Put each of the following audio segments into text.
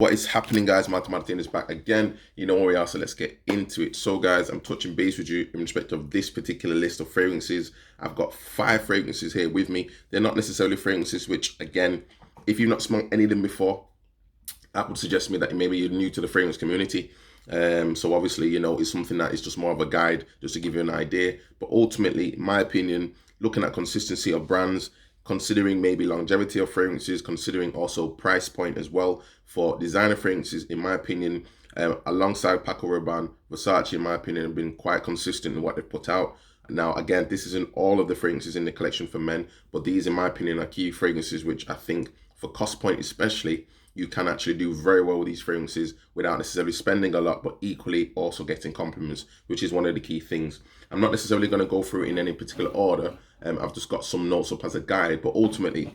What is happening, guys? Martin is back again. You know where we are, so let's get into it. So guys, I'm touching base with you in respect of this particular list of fragrances. I've got 5 fragrances here with me. They're not necessarily fragrances which, again, if you've not smelled any of them before, that would suggest to me that maybe you're new to the fragrance community. So obviously, you know, it's something that is just more of a guide, just to give you an idea. But ultimately, in my opinion, looking at consistency of brands, considering maybe longevity of fragrances, considering also price point as well for designer fragrances, in my opinion, alongside Paco Rabanne, Versace, in my opinion, have been quite consistent in what they've put out. Now, again, this isn't all of the fragrances in the collection for men, but these, in my opinion, are key fragrances which I think, for cost point especially, you can actually do very well with these fragrances without necessarily spending a lot, but equally also getting compliments, which is one of the key things. I'm not necessarily going to go through it in any particular order. I've just got some notes up as a guide, but ultimately,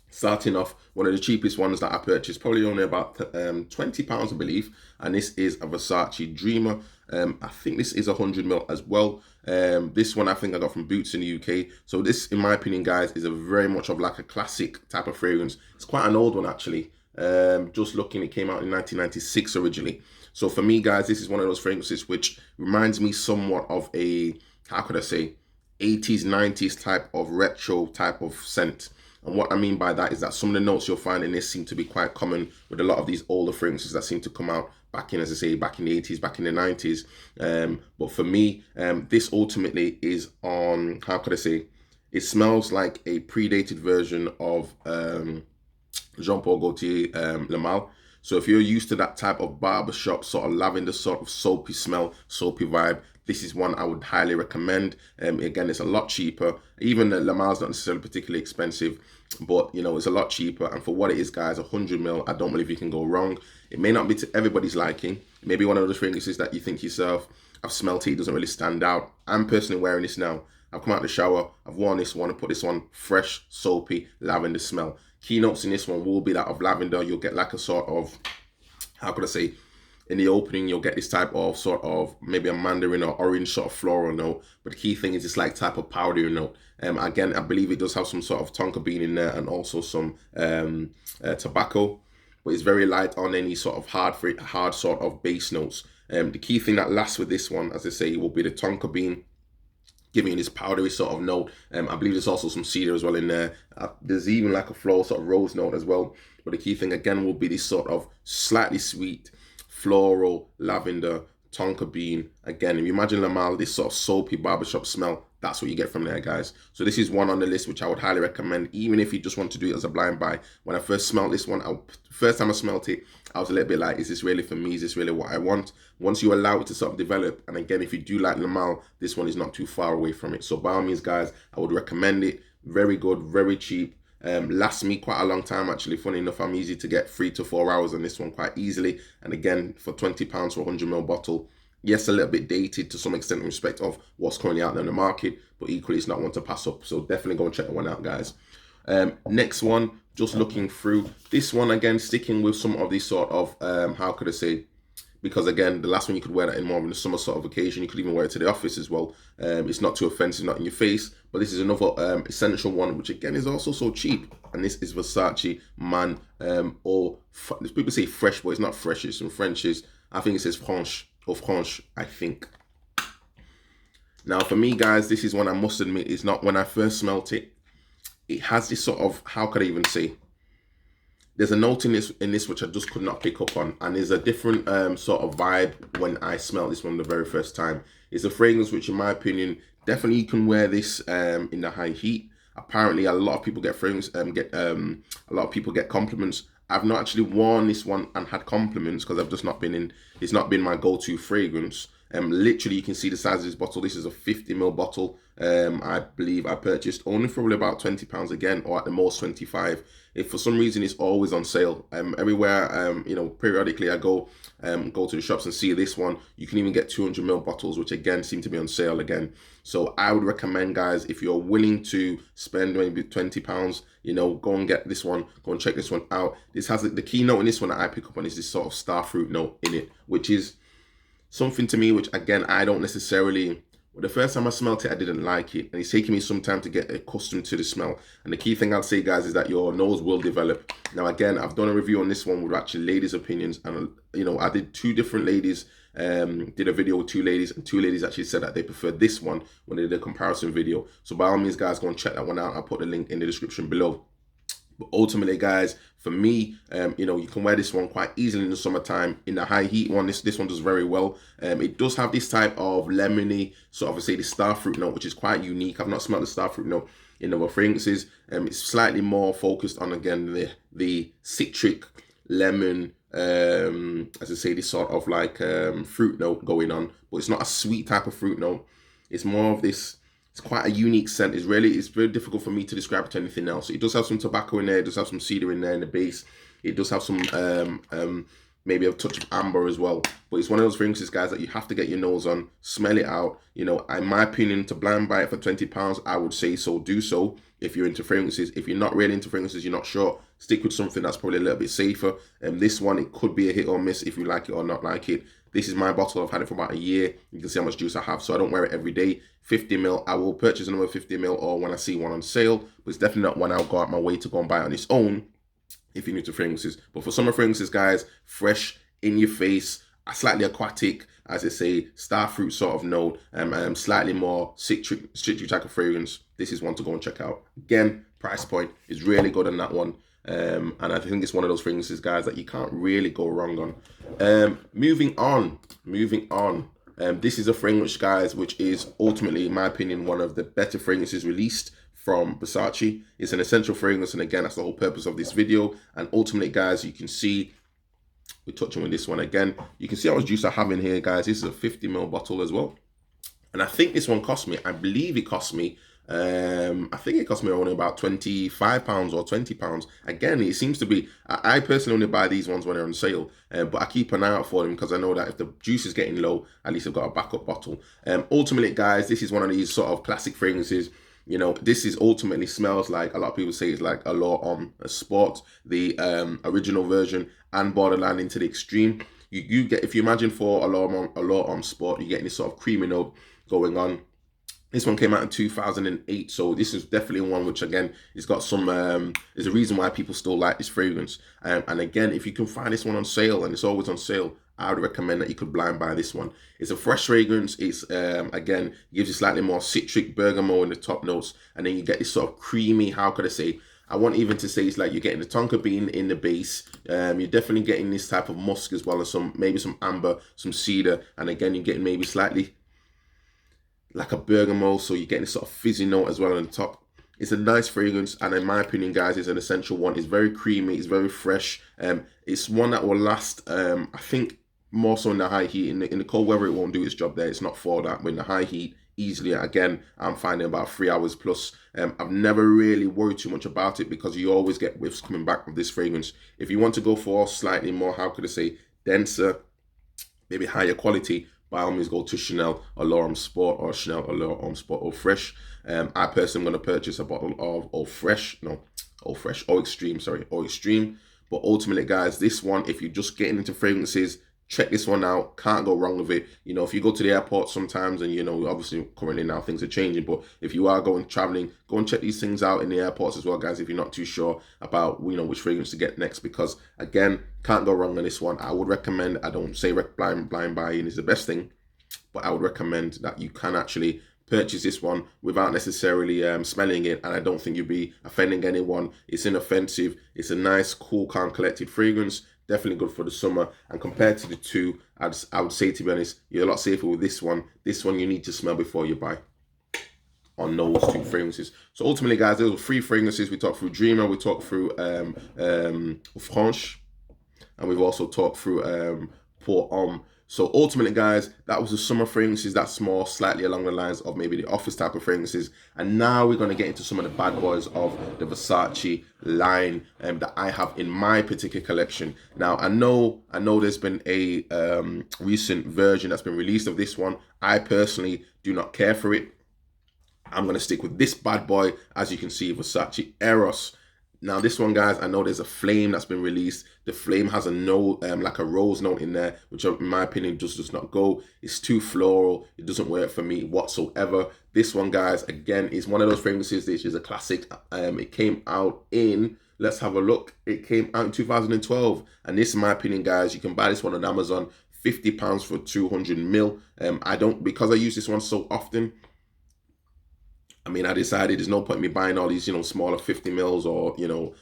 starting off, one of the cheapest ones that I purchased, probably only about £20, I believe, and this is a Versace Dreamer. I think this is 100ml as well. This one I think I got from Boots in the UK. So this, in my opinion, guys, is a very much of like a classic type of fragrance. It's quite an old one actually. Just looking, it came out in 1996 originally. So for me, guys, this is one of those fragrances which reminds me somewhat of a, how could I say, 80s, 90s type of retro type of scent. And what I mean by that is that some of the notes you'll find in this seem to be quite common with a lot of these older fragrances that seem to come out back in, as I say, back in the 80s, back in the 90s. But for me, this ultimately is on, how could I say, it smells like a predated version of Jean-Paul Gaultier Le Male. So if you're used to that type of barbershop sort of lavender sort of soapy smell, soapy vibe, this is one I would highly recommend. Again, it's a lot cheaper. Even the Le Male's not necessarily particularly expensive, but you know, it's a lot cheaper. And for what it is, guys, 100ml, I don't believe you can go wrong. It may not be to everybody's liking. It may be one of those fragrances that you think to yourself, I've smelled it, it doesn't really stand out. I'm personally wearing this now. I've come out of the shower, I've worn this one, and put this on, fresh, soapy, lavender smell. Keynotes in this one will be that of lavender. You'll get like a sort of, how could I say, in the opening, you'll get this type of sort of maybe a mandarin or orange sort of floral note. But the key thing is it's like type of powdery note. Again, I believe it does have some sort of tonka bean in there and also some tobacco. But it's very light on any sort of hard sort of base notes. The key thing that lasts with this one, as I say, will be the tonka bean, giving this powdery sort of note. I believe there's also some cedar as well in there. There's even like a floral sort of rose note as well. But the key thing again will be this sort of slightly sweet, floral, lavender, tonka bean. Again, if you imagine Le Male, this sort of soapy barbershop smell, that's what you get from there, guys. So this is one on the list which I would highly recommend, even if you just want to do it as a blind buy. When I first smelled this one, first time I smelled it, I was a little bit like, is this really for me? Is this really what I want? Once you allow it to sort of develop, and again, if you do like Le Male, this one is not too far away from it. So by all means, guys, I would recommend it. Very good, very cheap. Lasts me quite a long time actually. Funny enough, I'm easy to get 3 to 4 hours on this one quite easily. And again, for £20 for a 100ml bottle, yes, a little bit dated to some extent in respect of what's currently out there in the market, but equally it's not one to pass up. So definitely go and check that one out, guys. Next one, just looking through this one again, sticking with some of these sort of how could I say, because again, the last one you could wear that in more of a summer sort of occasion. You could even wear it to the office as well. It's not too offensive, not in your face. But this is another essential one, which again is also so cheap. And this is Versace Man, or people say fresh, but it's not fresh. It's some French. I think it says Franche or Franche, I think. Now for me, guys, this is one I must admit is not, when I first smelt it, it has this sort of, how could I even say, there's a note in this which I just could not pick up on, and there's a different sort of vibe when I smelled this one the very first time. It's a fragrance which, in my opinion, definitely you can wear this in the high heat. Apparently, a lot of people get a lot of people get compliments. I've not actually worn this one and had compliments because I've just not been in. It's not been my go-to fragrance. Literally, you can see the size of this bottle. This is a 50ml bottle. I believe I purchased only probably about £20 again, or at the most 25. If for some reason it's always on sale, everywhere, you know, periodically I go to the shops and see this one. You can even get 200ml bottles, which again seem to be on sale again. So I would recommend, guys, if you're willing to spend maybe £20, you know, go and get this one. Go and check this one out. This has the keynote in this one that I pick up on is this sort of starfruit note in it, which is something to me which again I don't necessarily Well, the first time I smelled it, I didn't like it, and it's taking me some time to get accustomed to the smell. And the key thing I'd say, guys, is that your nose will develop. Now, again, I've done a review on this one with actually ladies' opinions, and I did two different ladies. Did a video with two ladies, and two ladies actually said that they preferred this one when they did a comparison video. So by all means, guys, go and check that one out. I'll put the link in the description below. But ultimately, guys, for me, you can wear this one quite easily in the summertime. In the high heat one, this one does very well. It does have this type of lemony, sort of, I say, the starfruit note, which is quite unique. I've not smelled the starfruit note in other fragrances. It's slightly more focused on, again, the citric lemon, as I say, this sort of like fruit note going on. But it's not a sweet type of fruit note. It's more of this. It's quite a unique scent. It's very difficult for me to describe it to anything else. It does have some tobacco in there. It does have some cedar in there in the base. It does have some maybe a touch of amber as well. But it's one of those fragrances, guys, that you have to get your nose on, smell it out. In my opinion, to blind buy it for £20, I would say so. Do so if you're into fragrances. If you're not really into fragrances, you're not sure, stick with something that's probably a little bit safer. This one, it could be a hit or miss if you like it or not like it. This is my bottle. I've had it for about a year. You can see how much juice I have. So I don't wear it every day. 50ml. I will purchase another 50ml or when I see one on sale. But it's definitely not one I'll go out my way to go and buy on its own if you're new to fragrances. But for summer fragrances, guys, fresh, in your face, slightly aquatic, as I say, starfruit sort of note, slightly more citric type of fragrance. This is one to go and check out. Again, price point is really good on that one. And I think it's one of those fragrances, guys, that you can't really go wrong on. Moving on. This is a fragrance, guys, which is ultimately, in my opinion, one of the better fragrances released from Versace. It's an essential fragrance, and again, that's the whole purpose of this video. And ultimately, guys, you can see, we're touching with this one again. You can see how much juice I have in here, guys. This is a 50ml bottle as well. And I think this one cost me, I believe it cost me, I think it cost me only about £25 or £20. Again, it seems to be, I personally only buy these ones when they're on sale, but I keep an eye out for them because I know that if the juice is getting low, at least I've got a backup bottle. Ultimately, guys, this is one of these sort of classic fragrances. This is ultimately smells like, a lot of people say it's like a L'Homme Sport, the original version, and borderline into the extreme. You get, if you imagine for a L'Homme Sport, you're getting this sort of creamy note going on. This one came out in 2008, so this is definitely one which, again, it's got some, there's a reason why people still like this fragrance. And again, if you can find this one on sale, and it's always on sale, I would recommend that you could blind buy this one. It's a fresh fragrance. It's, again, gives you slightly more citric bergamot in the top notes, and then you get this sort of creamy, how could I say, I want even to say it's like you're getting the tonka bean in the base. You're definitely getting this type of musk as well as maybe some amber, some cedar, and again, you're getting maybe slightly like a bergamot, so you're getting a sort of fizzy note as well on the top. It's a nice fragrance, and in my opinion, guys, it's an essential one. It's very creamy, it's very fresh. It's one that will last, I think, more so in the high heat. In the cold weather, it won't do its job there. It's not for that. But in the high heat, easily, again, I'm finding about 3 hours plus. I've never really worried too much about it because you always get whiffs coming back with this fragrance. If you want to go for slightly more, how could I say, denser, maybe higher quality, by all means go to Chanel or L'Homme Sport, or Chanel or L'Homme Sport Eau Fresh. I personally am going to purchase a bottle of Eau Extreme. But ultimately, guys, this one, if you're just getting into fragrances, check this one out. Can't go wrong with it. If you go to the airport sometimes, and obviously currently now things are changing, but if you are going traveling, go and check these things out in the airports as well, guys, if you're not too sure about which fragrance to get next, because again, can't go wrong on this one. I would recommend, I don't say blind buying is the best thing, but I would recommend that you can actually purchase this one without necessarily smelling it, and I don't think you'll be offending anyone. It's inoffensive. It's a nice, cool, calm, collected fragrance. Definitely good for the summer. And compared to the two, I would say, to be honest, you're a lot safer with this one. This one you need to smell before you buy on those two fragrances. So ultimately, guys, those were 3 fragrances. We talked through Dreamer, we talked through Franche, and we've also talked through Pour Homme. So ultimately, guys, that was the summer fragrances. That's more slightly along the lines of maybe the office type of fragrances. And now we're going to get into some of the bad boys of the Versace line that I have in my particular collection. Now, I know there's been a recent version that's been released of this one. I personally do not care for it. I'm going to stick with this bad boy. As you can see, Versace Eros. Now this one, guys, I know there's a flame that's been released. The flame has a note, like a rose note in there, which in my opinion just does not go. It's too floral. It doesn't work for me whatsoever. This one, guys, again, is one of those fragrances. This is a classic. It came out in, let's have a look. It came out in 2012. And this, in my opinion, guys, you can buy this one on Amazon. £50 for 200 ml. I don't, because I use this one so often, I mean, I decided there's no point in me buying all these, smaller 50 mils or, 100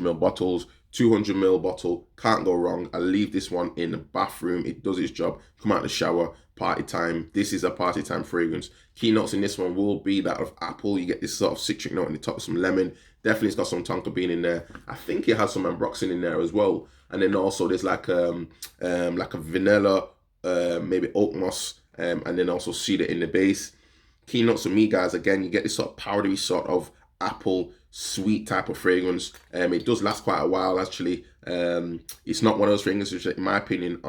ml bottles. 200 ml bottle, can't go wrong. I leave this one in the bathroom. It does its job. Come out of the shower, party time. This is a party time fragrance. Keynotes in this one will be that of apple. You get this sort of citric note on the top of some lemon. Definitely it's got some tonka bean in there. I think it has some ambroxan in there as well. And then also there's like a vanilla, maybe oak moss, and then also cedar in the base. Keynotes for me, guys, again, you get this sort of powdery sort of apple sweet type of fragrance. It does last quite a while, actually. It's not one of those fragrances which, in my opinion,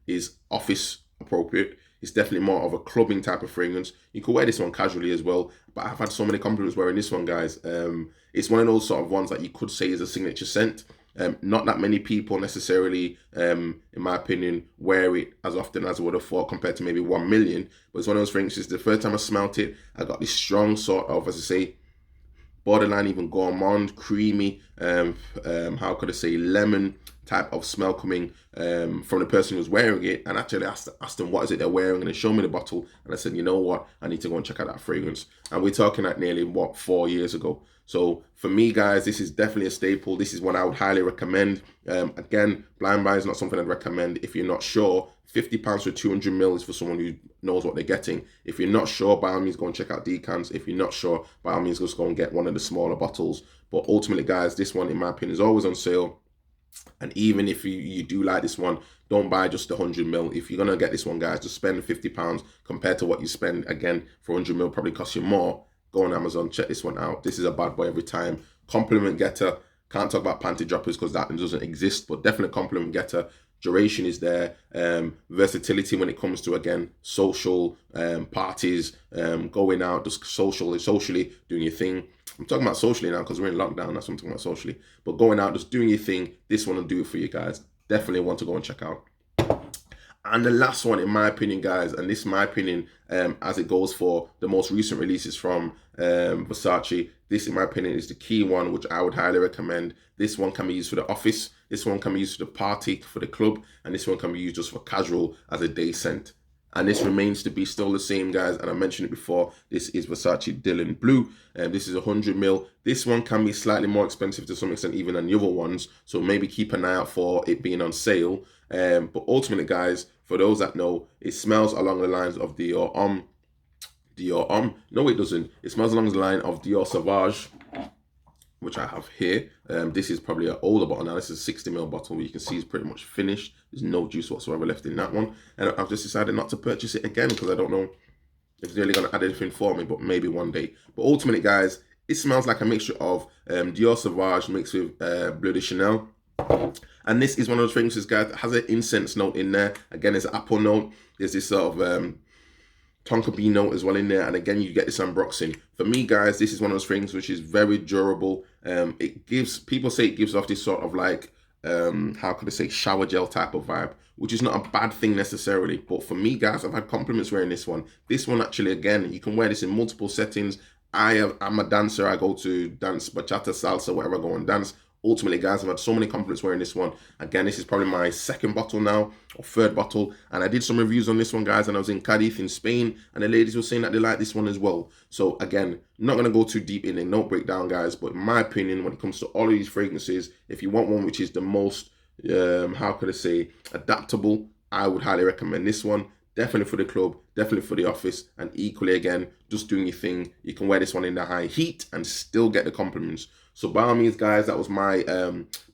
is office appropriate. It's definitely more of a clubbing type of fragrance. You could wear this one casually as well, but I've had so many compliments wearing this one, guys. It's one of those sort of ones that you could say is a signature scent. Not that many people necessarily, in my opinion, wear it as often as I would have thought compared to maybe 1 million. But it's one of those fragrances, the first time I smelt it, I got this strong sort of, as I say, borderline even gourmand, creamy, how could I say, lemon type of smell coming from the person who's wearing it. And actually asked them what is it they're wearing, and they showed me the bottle, and I said, you know what, I need to go and check out that fragrance. And we're talking like nearly 4 years ago. So for me, guys, this is definitely a staple. This is one I would highly recommend. Again, blind buy is not something I'd recommend if you're not sure. £50 for 200 ml is for someone who knows what they're getting. If you're not sure, by all means, go and check out decants. If you're not sure, by all means, just go and get one of the smaller bottles. But ultimately, guys, this one, in my opinion, is always on sale. And even if you do like this one, don't buy just the 100 ml. If you're going to get this one, guys, just spend £50 compared to what you spend, again, for 100 ml probably costs you more. Go on Amazon, check this one out. This is a bad boy every time. Compliment getter. Can't talk about panty droppers because that doesn't exist, but definitely compliment getter. Duration is there. Versatility when it comes to, again, social parties, going out, just socially doing your thing. I'm talking about socially now because we're in lockdown. That's what I'm talking about, socially. But going out, just doing your thing. This one will do it for you guys. Definitely want to go and check out. And the last one, in my opinion, guys, and this is my opinion as it goes for the most recent releases from Versace, this, in my opinion, is the key one, which I would highly recommend. This one can be used for the office, this one can be used for the party, for the club, and this one can be used just for casual as a day scent. And this remains to be still the same, guys, and I mentioned it before. This is Versace Dillon Blue, and this is 100 ml. This one can be slightly more expensive to some extent even than the other ones, so maybe keep an eye out for it being on sale. But ultimately, guys, for those that know, it smells along the lines of Dior Homme. No, it doesn't. It smells along the line of Dior Sauvage, which I have here. This is probably an older bottle now. This is a 60 ml bottle. You can see it's pretty much finished. There's no juice whatsoever left in that one. And I've just decided not to purchase it again because I don't know if it's really going to add anything for me, but maybe one day. But ultimately, guys, it smells like a mixture of Dior Sauvage mixed with Bleu de Chanel. And this is one of those fragrances, guys, that has an incense note in there. Again, there's an apple note. There's this sort of tonka bean note as well in there, and again you get this ambroxan. For me, guys, this is one of those fragrances which is very durable. It gives, people say it gives off this sort of like how could I say, shower gel type of vibe, which is not a bad thing necessarily. But for me, guys, I've had compliments wearing this one. This one actually, again, you can wear this in multiple settings. I'm a dancer. I go to dance bachata, salsa, whatever I go and dance. Ultimately, guys, I've had so many compliments wearing this one. Again, this is probably my second bottle now, or third bottle. And I did some reviews on this one, guys, and I was in Cadiz in Spain, and the ladies were saying that they like this one as well. So again, not going to go too deep in it, no breakdown, guys. But in my opinion, when it comes to all of these fragrances, if you want one which is the most, how could I say, adaptable, I would highly recommend this one. Definitely for the club, definitely for the office, and equally, again, just doing your thing. You can wear this one in the high heat and still get the compliments. So by all means, guys, that was my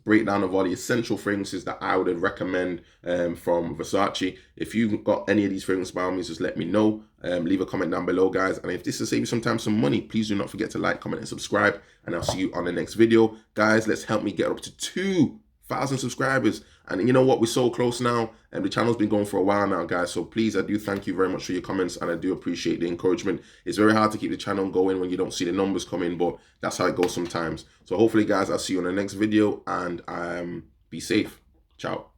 breakdown of all the essential fragrances that I would recommend from Versace. If you've got any of these fragrances, by all means, just let me know. Leave a comment down below, guys. And if this will save you sometimes some money, please do not forget to like, comment, and subscribe. And I'll see you on the next video. Guys, let's help me get up to 1,000 subscribers. And you know what? We're so close now, and the channel's been going for a while now, guys. So please, I do thank you very much for your comments, and I do appreciate the encouragement. It's very hard to keep the channel going when you don't see the numbers come in, but that's how it goes sometimes. So hopefully, guys, I'll see you on the next video, and be safe. Ciao.